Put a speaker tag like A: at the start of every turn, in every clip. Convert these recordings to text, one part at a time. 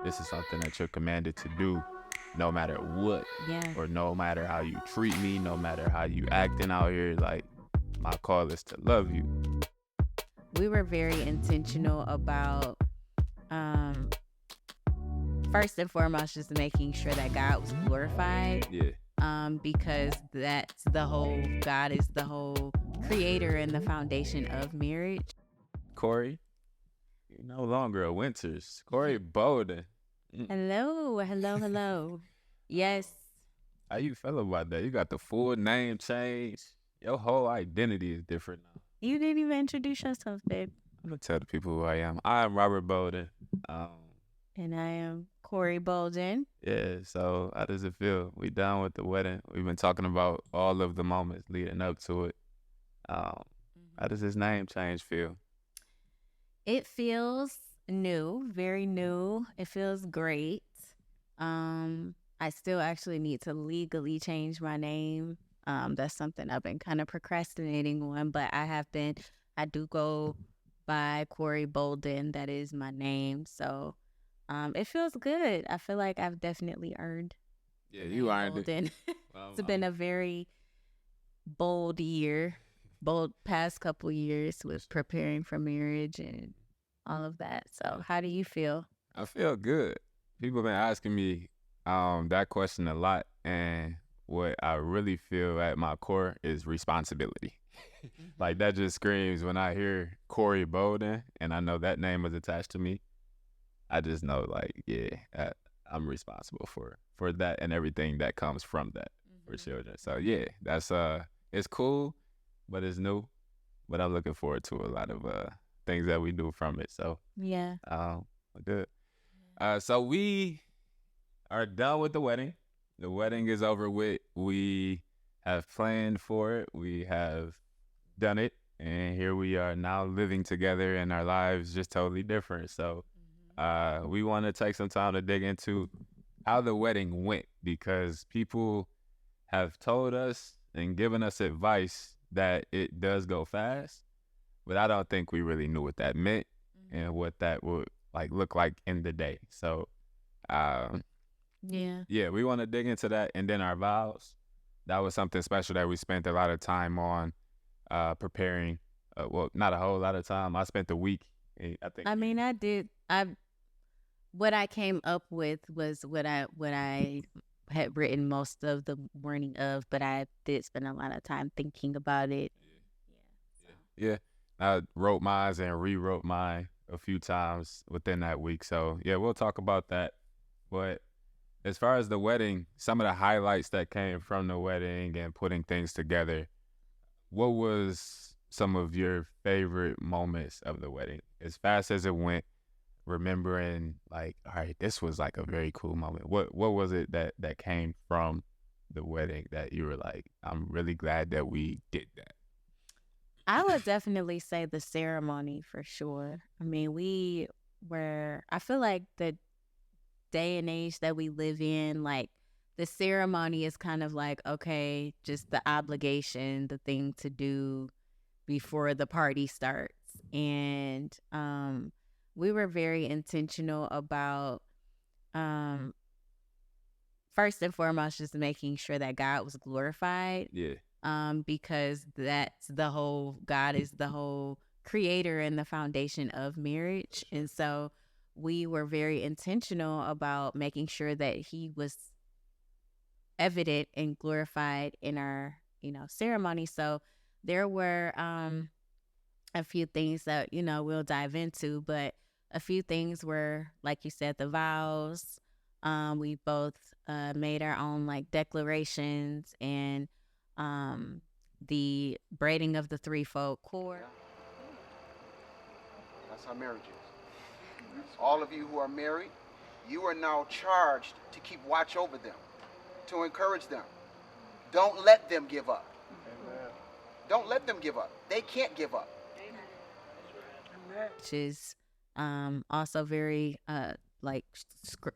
A: This is something that you're commanded to do no matter what,
B: Yeah.
A: or no matter how you treat me, no matter how you acting out here. Like, my call is to love you.
B: We were very intentional about um first and foremost just making sure that God was glorified.
A: Yeah.
B: Because that's the whole God is the whole creator and the foundation of marriage.
A: Kori, you're no longer a Winters. Kori Bolden.
B: Hello, hello, hello. Yes.
A: How you feel about that? You got the full name change. Your whole identity is different now.
B: You didn't even introduce yourself, babe.
A: I'm gonna tell the people who I am. I am Robert Bolden. Um,
B: And I am Kori Bolden.
A: yeah. So how does it feel? We done with the wedding. We've been talking about all of the moments leading up to it. How does this name change feel?
B: It feels new, very new. It feels great. I still actually need to legally change my name. That's something I've been kind of procrastinating on, but I do go by Kori Bolden. That is my name. So it feels good. I feel like I've definitely earned
A: Yeah,
B: the
A: you
B: name
A: earned it.
B: Bolden. It's been a very bold past couple years with preparing for marriage and all of that. So how do you feel?
A: I feel good. People been asking me that question a lot, and what I really feel at my core is responsibility. Like, that just screams when I hear Kori Bolden, and I know that name is attached to me. I just know, like, yeah, I'm responsible for that and everything that comes from that for children. So yeah, that's it's cool, but it's new. But I'm looking forward to a lot of things that we do from it. So
B: Yeah.
A: good. So we are done with the wedding. The wedding is over with. We have planned for it. We have done it, and here we are now living together, and our lives just totally different. So we want to take some time to dig into how the wedding went, because people have told us and given us advice that it does go fast, but I don't think we really knew what that meant and what that would like look like in the day. So
B: Yeah.
A: we want to dig into that, and then our vows. That was something special that we spent a lot of time on preparing. Well, not a whole lot of time. I spent a week. I think.
B: I mean, I did. What I came up with was what I had written most of the morning of, but I did spend a lot of time thinking about it.
A: Yeah. I wrote mine and rewrote mine a few times within that week. So yeah, we'll talk about that. But as far as the wedding, some of the highlights that came from the wedding and putting things together, what was some of your favorite moments of the wedding? As fast as it went, remembering like, all right, this was like a very cool moment. What was it that came from the wedding that you were like, I'm really glad that we did that?
B: I would definitely say the ceremony for sure. I mean, I feel like the day and age that we live in, like the ceremony is kind of like, okay, just the obligation, the thing to do before the party starts. And we were very intentional about um, first and foremost just making sure that God was glorified.
A: Yeah.
B: Because that's the whole God is the whole creator and the foundation of marriage. And so we were very intentional about making sure that he was evident and glorified in our, ceremony. So there were a few things that, we'll dive into, but a few things were, like you said, the vows. We both made our own like declarations and the braiding of the threefold cord.
C: That's how marriage is. All of you who are married, you are now charged to keep watch over them, to encourage them. Don't let them give up. Amen. Don't let them give up. They can't give up.
B: Which is also very like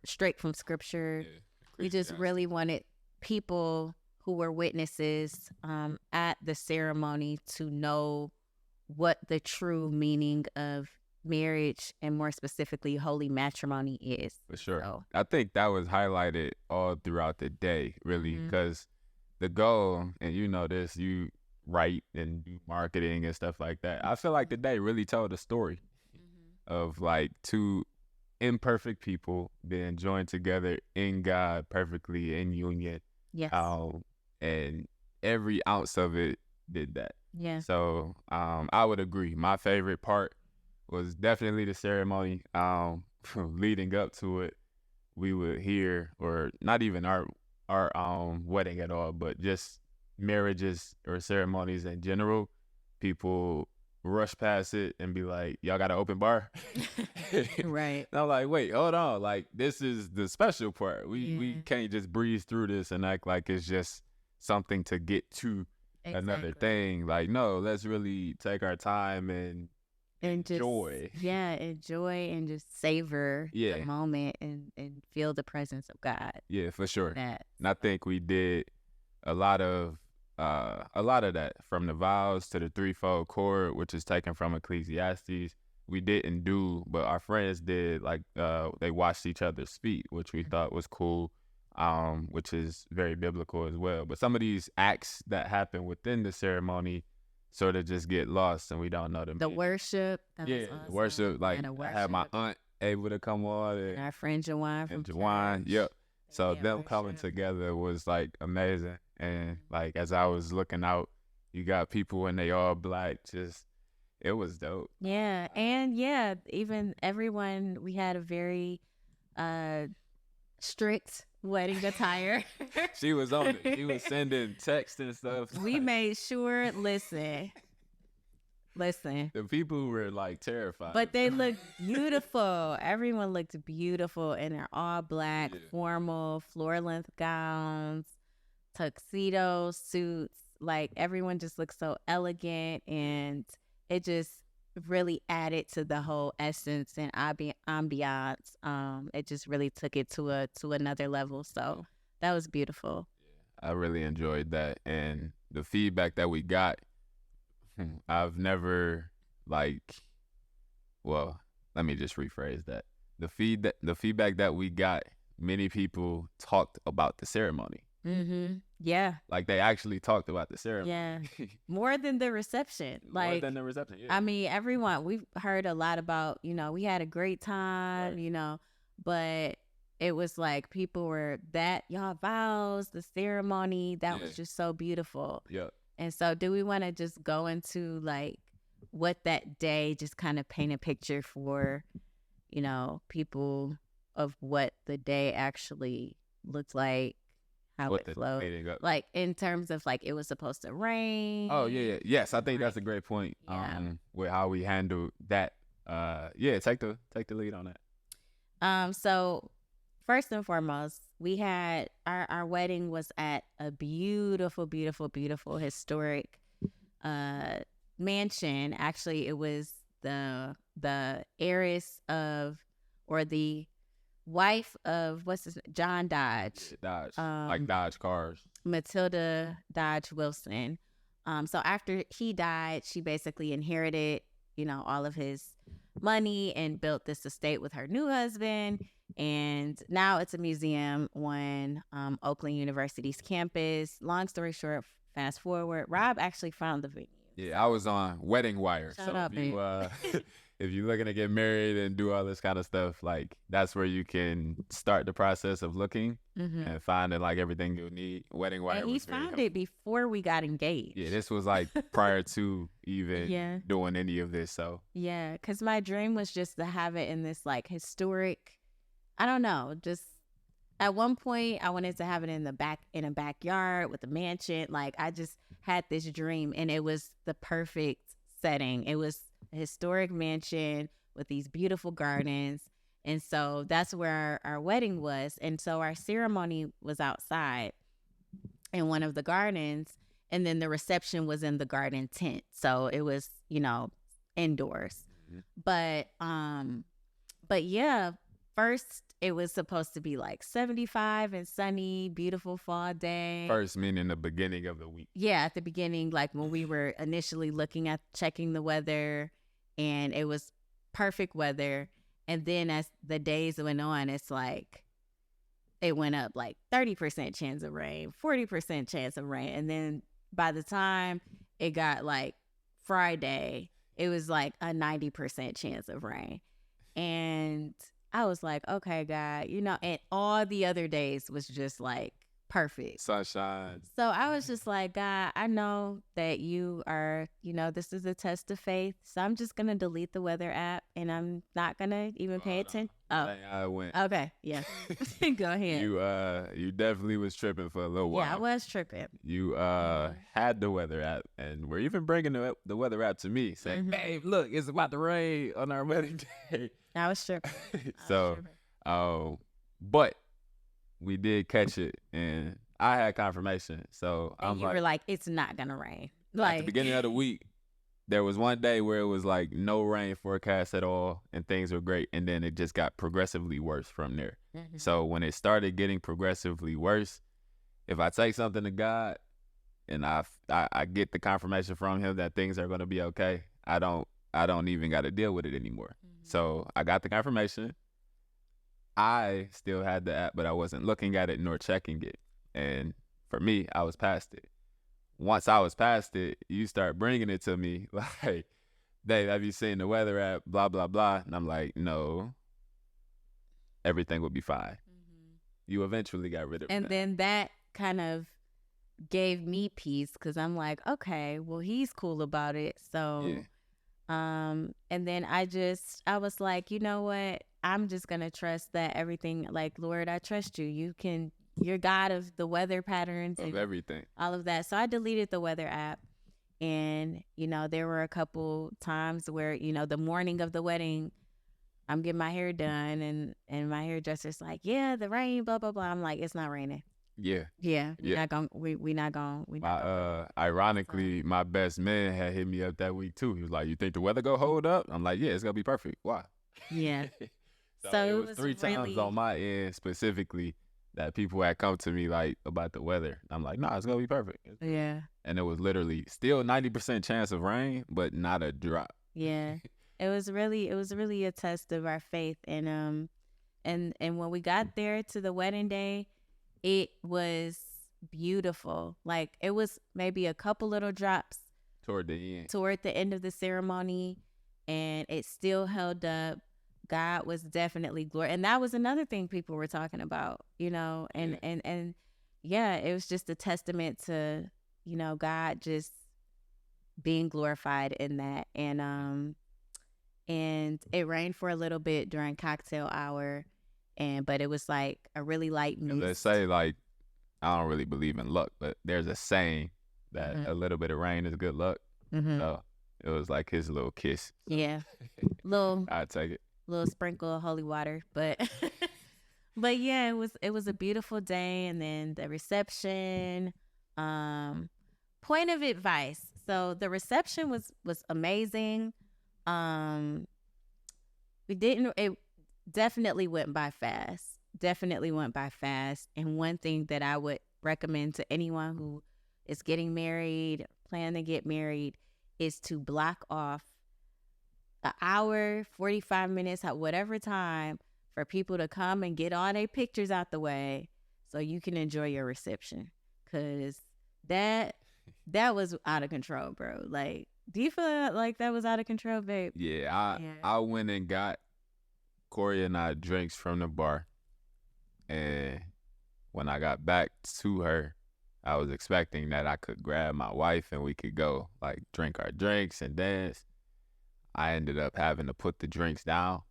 B: straight from scripture.
A: Yeah.
B: We just really wanted people who were witnesses at the ceremony to know what the true meaning of marriage and more specifically holy matrimony is.
A: For sure.
B: So,
A: I think that was highlighted all throughout the day, really,
B: Mhm.
A: because the goal, and you know this, you write and do marketing and stuff like that. I feel like the day really told a story of like two imperfect people being joined together in God perfectly in union.
B: yes.
A: And every ounce of it did that.
B: Yeah.
A: So I would agree. My favorite part was definitely the ceremony. Leading up to it, we would hear, or not even our wedding at all, but just marriages or ceremonies in general, people rush past it and be like, y'all got an open bar?
B: Right.
A: And I'm like, wait, hold on. Like, this is the special part. We
B: Yeah.
A: can't just breeze through this and act like it's just something to get to another
B: Exactly.
A: thing. Like, no, let's really take our time and
B: And just
A: enjoy.
B: enjoy and just savor
A: Yeah.
B: the moment and feel the presence of God.
A: Yeah, for sure.
B: That
A: And I think we did a lot of that, from the vows to the threefold cord, which is taken from Ecclesiastes. We didn't do, but our friends did. Like they washed each other's feet, which we thought was cool, which is very biblical as well. But some of these acts that happen within the ceremony sort of just get lost, and we don't know them.
B: the worship. That was
A: Yeah,
B: awesome.
A: worship. Like
B: And the
A: I had my
B: worship.
A: aunt able to come on
B: And
A: and
B: our friend Jawan from
A: Jawan.
B: church.
A: Yep. So
B: Yeah,
A: them coming
B: worship.
A: together was like amazing. And like as I was looking out, you got people and they all black. Just it was dope.
B: Yeah, and yeah, even everyone. We had a very strict wedding attire.
A: She was on it. She was sending texts and stuff.
B: We
A: Like,
B: made sure. Listen.
A: the people were like terrified.
B: But they looked beautiful. Everyone looked beautiful in their all black,
A: Yeah.
B: formal, floor length gowns, tuxedos, suits. Like everyone just looked so elegant, and it just really added to the whole essence and ambiance. It just really took it to another level. So that was beautiful.
A: I really enjoyed that, and the feedback that we got, I've never well, let me just rephrase that. The feedback that we got, many people talked about the ceremony.
B: Mm-hmm. Yeah.
A: Like they actually talked about the ceremony.
B: Yeah. More than the reception.
A: More
B: Like,
A: than the reception. Yeah.
B: I mean, everyone, we've heard a lot about, we had a great time,
A: Right.
B: But it was like people were y'all vows, the ceremony, that was
A: Yeah.
B: just so beautiful.
A: Yep.
B: And so do we want to just go into like what that day, just kind of paint a picture for, people of what the day actually looked like, how
A: What
B: it
A: the
B: flowed?
A: leading up.
B: Like in terms of like it was supposed to rain.
A: Oh yeah. Yes, I think that's a great point.
B: Yeah.
A: With how we handled that. Yeah, take the lead on that.
B: So first and foremost, we had our wedding was at a beautiful, beautiful, beautiful historic mansion. Actually, it was the heiress of, or the wife of John Dodge,
A: Dodge. Like Dodge cars.
B: Matilda Dodge Wilson. So after he died, she basically inherited, all of his money and built this estate with her new husband. And now it's a museum on Oakland University's campus. Long story short, fast forward, Rob actually found the venue.
A: Yeah, I was on Wedding Wire.
B: Shout
A: so
B: out,
A: if you're looking to get married and do all this kind of stuff, like that's where you can start the process of looking and finding like everything you need. Wedding Wire.
B: And he
A: was very
B: found it before we got engaged.
A: Yeah, this was like prior to even
B: Yeah.
A: doing any of this. So
B: Yeah, because my dream was just to have it in this like historic, I don't know, just at one point I wanted to have it in a backyard with a mansion. Like I just had this dream, and it was the perfect setting. It was a historic mansion with these beautiful gardens. And so that's where our wedding was. And so our ceremony was outside in one of the gardens, and then the reception was in the garden tent. So it was, indoors. But yeah, first it was supposed to be like 75 and sunny, beautiful fall day.
A: first, meaning the beginning of the week.
B: Yeah, at the beginning, like when we were initially checking the weather, and it was perfect weather. And then as the days went on, it's like it went up like 30% chance of rain, 40% chance of rain. And then by the time it got like Friday, it was like a 90% chance of rain. And I was like, okay, God, and all the other days was just like perfect.
A: Sunshine.
B: So I was just like, God, I know that you are, this is a test of faith. So I'm just going to delete the weather app and I'm not going to even pay attention.
A: Oh, I went.
B: Okay. Yeah. Go ahead.
A: You definitely was tripping for a little while.
B: Yeah, I was tripping.
A: You had the weather app and we're even bringing the weather app to me saying, babe, look, it's about to rain on our wedding day.
B: I was tripping.
A: But we did catch it, and I had confirmation. So
B: you were like, it's not gonna rain.
A: At the beginning of the week, there was one day where it was like no rain forecast at all, and things were great. And then it just got progressively worse from there. So when it started getting progressively worse, if I take something to God, and I get the confirmation from Him that things are gonna be okay, I don't even got to deal with it anymore. So I got the confirmation. I still had the app, but I wasn't looking at it nor checking it. And for me, I was past it. Once I was past it, you start bringing it to me like, Dave, have you seen the weather app? Blah, blah, blah. And I'm like, no, everything will be fine. You eventually got rid of it.
B: And then that kind of gave me peace because I'm like, okay, well, he's cool about it. So,
A: yeah.
B: And then I was like, you know what? I'm just going to trust that everything, like, Lord, I trust you. You're God of the weather patterns.
A: Of everything.
B: All of that. So I deleted the weather app. And, there were a couple times where, the morning of the wedding, I'm getting my hair done and my hairdresser's like, yeah, the rain, blah, blah, blah. I'm like, it's not raining.
A: Yeah.
B: Yeah. We're not going.
A: Ironically, my best man had hit me up that week too. He was like, you think the weather gonna hold up? I'm like, yeah, it's gonna be perfect. Why?
B: Yeah.
A: So it was 3 times on my end specifically that people had come to me like about the weather. I'm like, nah, it's gonna be perfect.
B: Yeah.
A: And it was literally still 90% chance of rain, but not a drop.
B: Yeah. It was really a test of our faith. And when we got there to the wedding day, it was beautiful. Like, it was maybe a couple little drops
A: toward the
B: end of the ceremony, and it still held up. God was definitely glorious. And that was another thing people were talking about, and yeah, it was just a testament to, God just being glorified in that. And it rained for a little bit during cocktail hour, but it was like a really light mist.
A: Let's say, like, I don't really believe in luck, but there's a saying that a little bit of rain is good luck. So it was like his little kiss.
B: Yeah.
A: I'd take it.
B: Little sprinkle of holy water, but yeah, it was a beautiful day. And then the reception, point of advice. So the reception was amazing. It definitely went by fast. And one thing that I would recommend to anyone who is getting married, plan to get married, is to block off an hour, 45 minutes, whatever time, for people to come and get all their pictures out the way so you can enjoy your reception. Because that was out of control, bro. Like, do you feel like that was out of control, babe?
A: Yeah, I went and got Kori and I drinks from the bar. And when I got back to her, I was expecting that I could grab my wife and we could go, like, drink our drinks and dance. I ended up having to put the drinks down,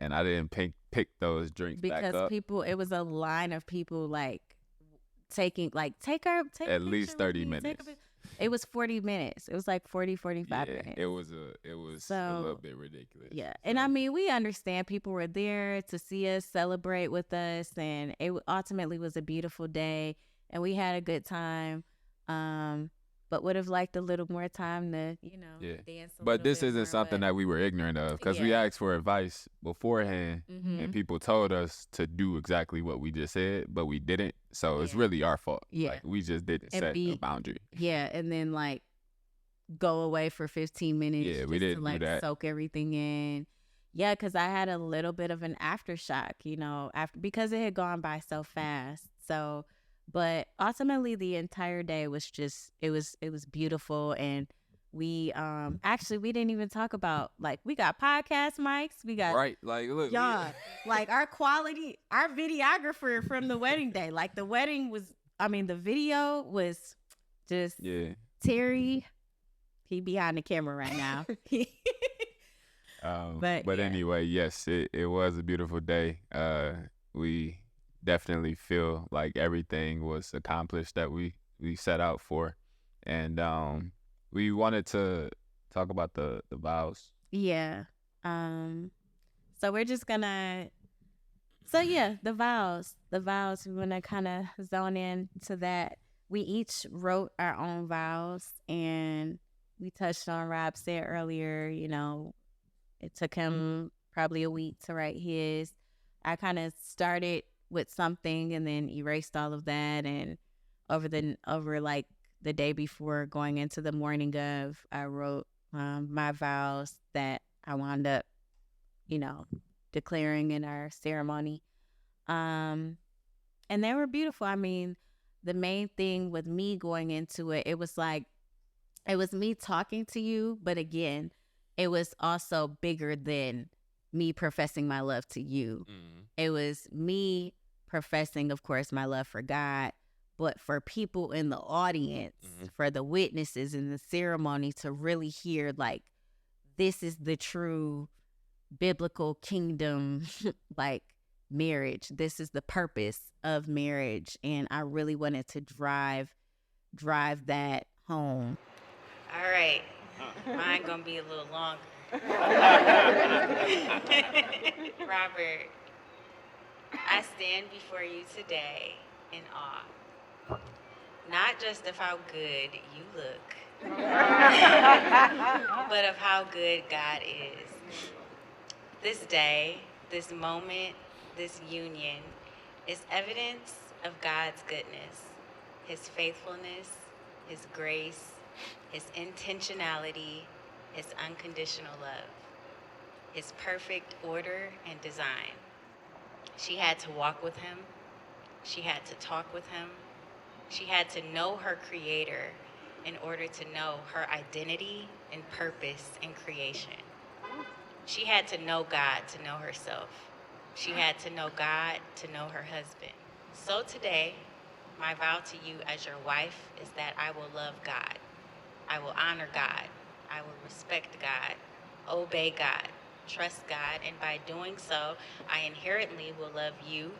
A: and I didn't pick those drinks back up.
B: Because it was a line of people, like, take
A: at least 30 minutes.
B: It was 40 minutes. It was like 45 minutes.
A: It was a little bit ridiculous.
B: Yeah. And I mean, we understand people were there to see us celebrate with us, and it ultimately was a beautiful day, and we had a good time. But would have liked a little more time to, dance.
A: But this isn't something that we were ignorant of, because we asked for advice beforehand, and people told us to do exactly what we just said, but we didn't. So it's really our fault.
B: Yeah.
A: Like, we just didn't set a boundary.
B: Yeah. And then, like, go away for 15 minutes
A: Yeah, we
B: just to
A: didn't do
B: like
A: that.
B: soak everything in. Yeah, because I had a little bit of an aftershock, after because it had gone by so fast. So, but ultimately the entire day was just it was beautiful. And we actually we didn't even talk about, like, we got podcast mics, we got
A: Right, like look,
B: y'all, like our videographer from the wedding day, like the video was just
A: yeah.
B: Terry. He behind the camera right now.
A: But
B: yeah.
A: anyway, yes, it was a beautiful day. We definitely feel like everything was accomplished that we set out for, and we wanted to talk about the vows.
B: Yeah. So we're just gonna. So yeah, the vows. The vows. We wanna kind of zone in to that. We each wrote our own vows, and we touched on, Rob said earlier, it took him probably a week to write his. I kind of started with something and then erased all of that. And over like the day before going into the morning of, I wrote my vows that I wound up, declaring in our ceremony. And they were beautiful. I mean, the main thing with me going into it, it was me talking to you, but again, it was also bigger than me professing my love to you. It was me professing, of course, my love for God, but for people in the audience, for the witnesses in the ceremony to really hear, like, this is the true biblical kingdom, like, marriage. This is the purpose of marriage. And I really wanted to drive that home. All right. Mine gonna be a little longer. Robert, I stand before you today in awe, not just of how good you look, but of how good God is. This day, this moment, this union is evidence of God's goodness, His faithfulness, His grace, His intentionality, His unconditional love, His perfect order and design. She had to walk with Him. She had to talk with Him. She had to know her Creator in order to know her identity and purpose in creation. She had to know God to know herself. She had to know God to know her husband. So today, my vow to you as your wife is that I will love God. I will honor God. I will respect God, obey God, trust God, and by doing so, I inherently will love you,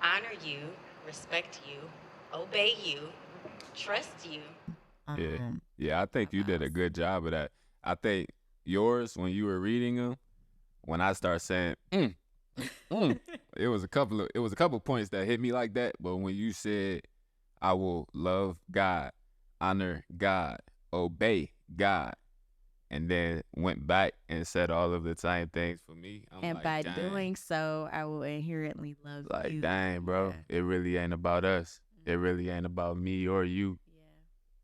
B: honor you, respect you, obey you, trust you.
A: Yeah, I think you did a good job of that. I think yours, when you were reading them, when I started saying, it was a couple points that hit me like that. But when you said, I will love God, honor God, obey God, and then went back and said all of the same things for me,
B: and like, by doing so, I will inherently love
A: like,
B: you.
A: Dang, bro, it really ain't about us. It really ain't about me or you.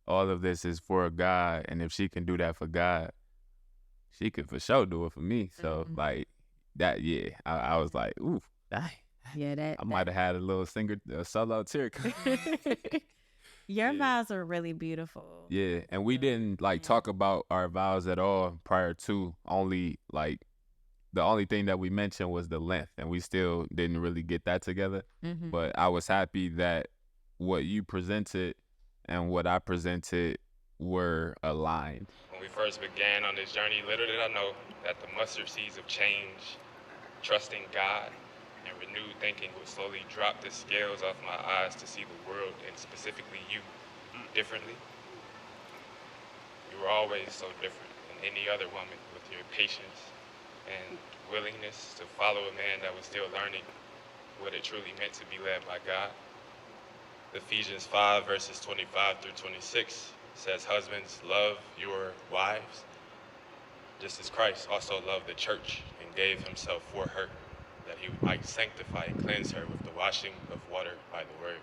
A: All of this is for God, and if she can do that for God, she could for sure do it for me. So like that, yeah, I was like, ooh, dang.
B: Yeah,
A: I might have had a little solo tear.
B: Your vows are really beautiful.
A: Yeah, and we didn't like talk about our vows at all prior to. Only like the only thing that we mentioned was the length, and we still didn't really get that together. But I was happy that what you presented and what I presented were aligned.
D: When we first began on this journey, little did I know that the mustard seeds of change, trusting God, and renewed thinking would slowly drop the scales off my eyes to see the world, and specifically you, differently. You were always so different than any other woman, with your patience and willingness to follow a man that was still learning what it truly meant to be led by God. Ephesians 5 verses 25 through 26 says, husbands, love your wives, just as Christ also loved the church and gave himself for her, that he might sanctify and cleanse her with the washing of water by the word,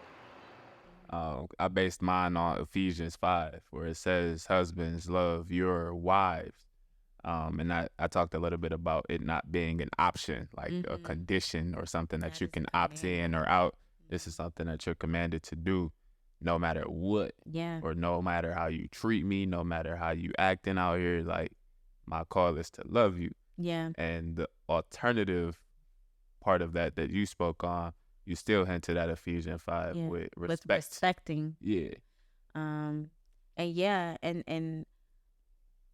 A: I based mine on Ephesians 5, where it says, "Husbands, love your wives." And I talked a little bit about it not being an option, like a condition or something that you
B: is
A: can
B: a
A: opt in or out. This is something that you're commanded to do, no matter what,
B: Yeah.
A: or no matter how you treat me, no matter how you acting out here. Like, my call is to love you.
B: Yeah.
A: And the alternative part of that you spoke on, you still hinted at Ephesians 5
B: Yeah.
A: with
B: With
A: respect.
B: respecting.
A: Yeah.
B: And yeah, and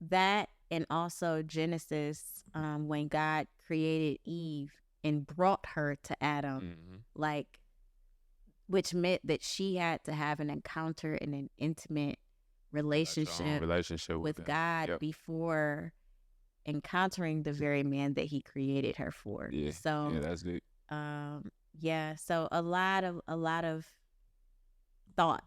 B: that, and also Genesis, when God created Eve and brought her to Adam, like, which meant that she had to have an encounter and an intimate relationship with
A: him.
B: God
A: Yep.
B: before encountering the very man that he created her for.
A: Yeah.
B: So
A: Yeah, that's deep.
B: yeah, so a lot of thought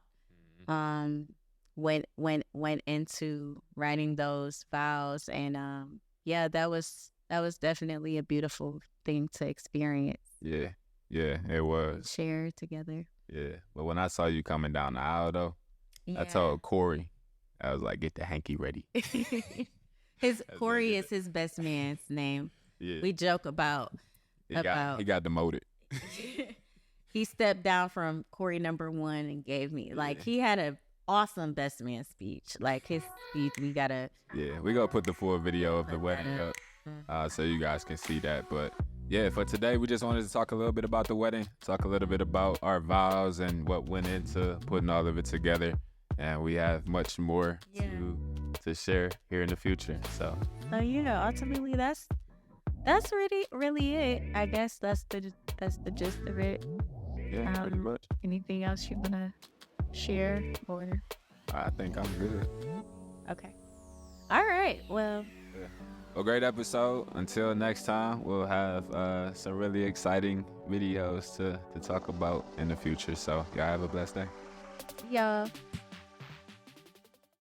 B: went into writing those vows, and yeah, that was definitely a beautiful thing to experience.
A: Yeah, it was.
B: Share together.
A: Yeah, but when I saw you coming down the aisle, though,
B: Yeah.
A: I told Kori, I was like, "Get the hanky ready."
B: Kori is his best man's name.
A: Yeah,
B: We joke about
A: he got demoted.
B: He stepped down from Kori number 1 and gave me, like, he had a awesome best man speech. Like, his speech, we gotta.
A: Yeah, we gonna put the full video of the wedding up, so you guys can see that. But yeah, for today, we just wanted to talk a little bit about the wedding, talk a little bit about our vows and what went into putting all of it together. And we have much more to share here in the future. So
B: yeah, ultimately, that's really it. I guess that's the gist of it.
A: Yeah, pretty much.
B: Anything else you wanna share, or?
A: I think I'm good.
B: Okay. All right. Well.
A: A great episode. Until next time, we'll have some really exciting videos to talk about in the future. So y'all have a blessed day.
B: Yeah.